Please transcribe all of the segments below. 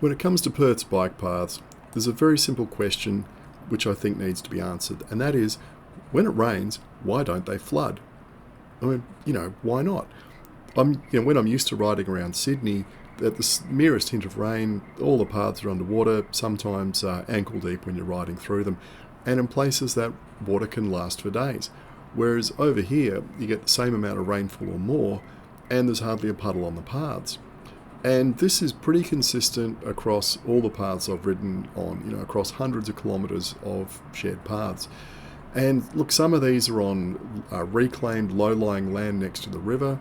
When it comes to Perth's bike paths, there's a very simple question which I think needs to be answered, and that is, when it rains, why don't they flood? I mean, why not? When I'm used to riding around Sydney, at the merest hint of rain, all the paths are underwater, sometimes ankle deep when you're riding through them, and in places that water can last for days. Whereas over here, you get the same amount of rainfall or more, and there's hardly a puddle on the paths. And this is pretty consistent across all the paths I've ridden on, across hundreds of kilometres of shared paths. And look, some of these are on reclaimed low-lying land next to the river.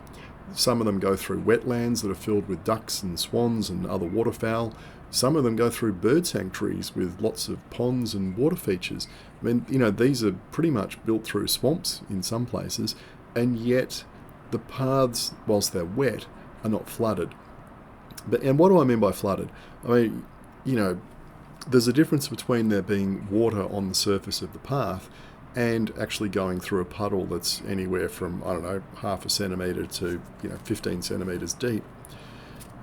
Some of them go through wetlands that are filled with ducks and swans and other waterfowl. Some of them go through bird sanctuaries with lots of ponds and water features. I mean, these are pretty much built through swamps in some places, and yet the paths, whilst they're wet, are not flooded. And what do I mean by flooded? I mean, there's a difference between there being water on the surface of the path and actually going through a puddle that's anywhere from, half a centimetre to, 15 centimetres deep.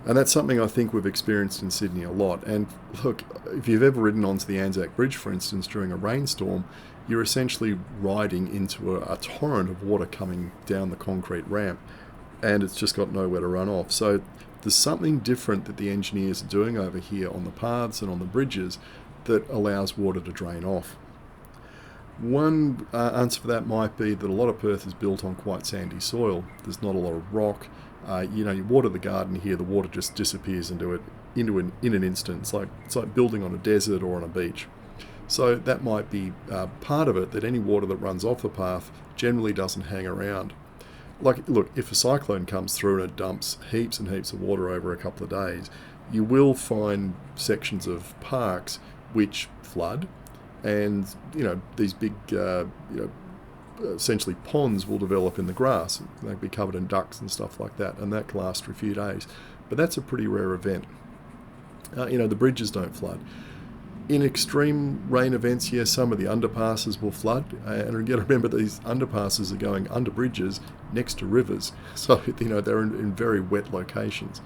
And that's something I think we've experienced in Sydney a lot. And look, if you've ever ridden onto the Anzac Bridge, for instance, during a rainstorm, you're essentially riding into a torrent of water coming down the concrete ramp, and it's just got nowhere to run off. So there's something different that the engineers are doing over here on the paths and on the bridges that allows water to drain off. One answer for that might be that a lot of Perth is built on quite sandy soil. There's not a lot of rock. You water the garden here, the water just disappears in an instant. It's like building on a desert or on a beach. So that might be part of it, that any water that runs off the path generally doesn't hang around. Look, if a cyclone comes through and it dumps heaps and heaps of water over a couple of days, you will find sections of parks which flood, and these big essentially ponds will develop in the grass. They'll be covered in ducks and stuff like that, and that can last for a few days. But that's a pretty rare event. The bridges don't flood. In extreme rain events, yes, some of the underpasses will flood, and you've got to remember these underpasses are going under bridges next to rivers, so they're in very wet locations.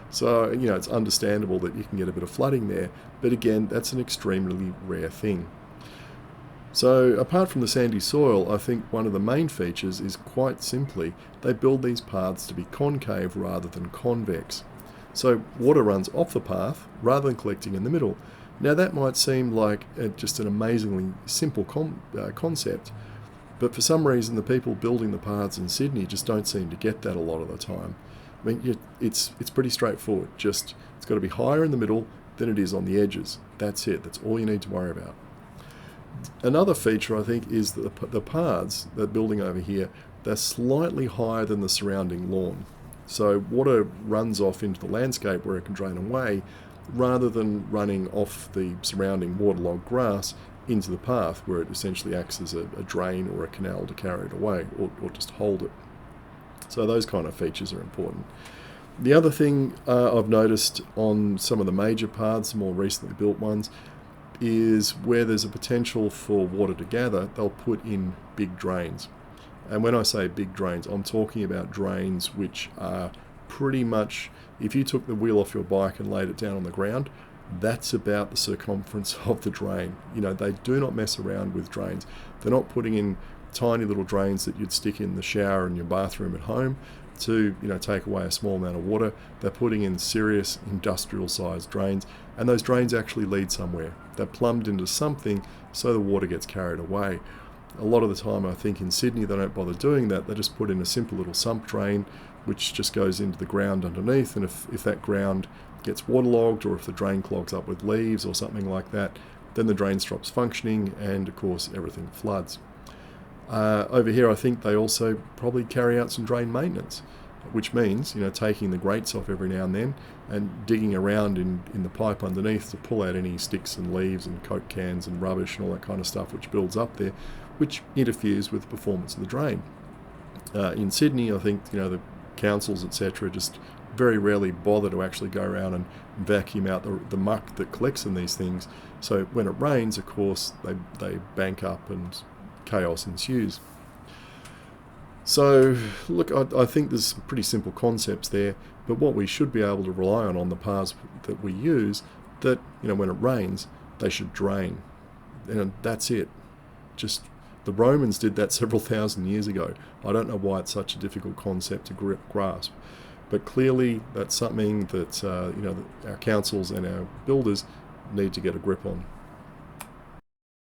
So it's understandable that you can get a bit of flooding there, but again, that's an extremely rare thing. So apart from the sandy soil, I think one of the main features is quite simply they build these paths to be concave rather than convex. So water runs off the path rather than collecting in the middle. Now that might seem like just an amazingly simple concept, but for some reason the people building the paths in Sydney just don't seem to get that a lot of the time. I mean, it's pretty straightforward. Just it's got to be higher in the middle than it is on the edges. That's it. That's all you need to worry about. Another feature, I think, is that the paths they're building over here, they're slightly higher than the surrounding lawn. So water runs off into the landscape where it can drain away, rather than running off the surrounding waterlogged grass into the path, where it essentially acts as a drain or a canal to carry it away, or just hold it. So those kind of features are important. The other thing I've noticed on some of the major paths, the more recently built ones, is where there's a potential for water to gather, they'll put in big drains. And when I say big drains, I'm talking about drains which are pretty much, if you took the wheel off your bike and laid it down on the ground, that's about the circumference of the drain. They do not mess around with drains. They're not putting in tiny little drains that you'd stick in the shower in your bathroom at home to take away a small amount of water. They're putting in serious industrial sized drains, and those drains actually lead somewhere. They're plumbed into something so the water gets carried away. A lot of the time I think in Sydney they don't bother doing that. They just put in a simple little sump drain which just goes into the ground underneath, and if that ground gets waterlogged, or if the drain clogs up with leaves or something like that, then the drain stops functioning and of course everything floods. Over here I think they also probably carry out some drain maintenance, which means taking the grates off every now and then and digging around in the pipe underneath to pull out any sticks and leaves and Coke cans and rubbish and all that kind of stuff which builds up there, which interferes with the performance of the drain. In Sydney I think the councils etc. just very rarely bother to actually go around and vacuum out the muck that collects in these things, so when it rains of course they bank up and chaos ensues. So look, I think there's some pretty simple concepts there, but what we should be able to rely on the paths that we use that, when it rains, they should drain. And that's it. Just the Romans did that several thousand years ago. I don't know why it's such a difficult concept to grasp. But clearly that's something that our councils and our builders need to get a grip on.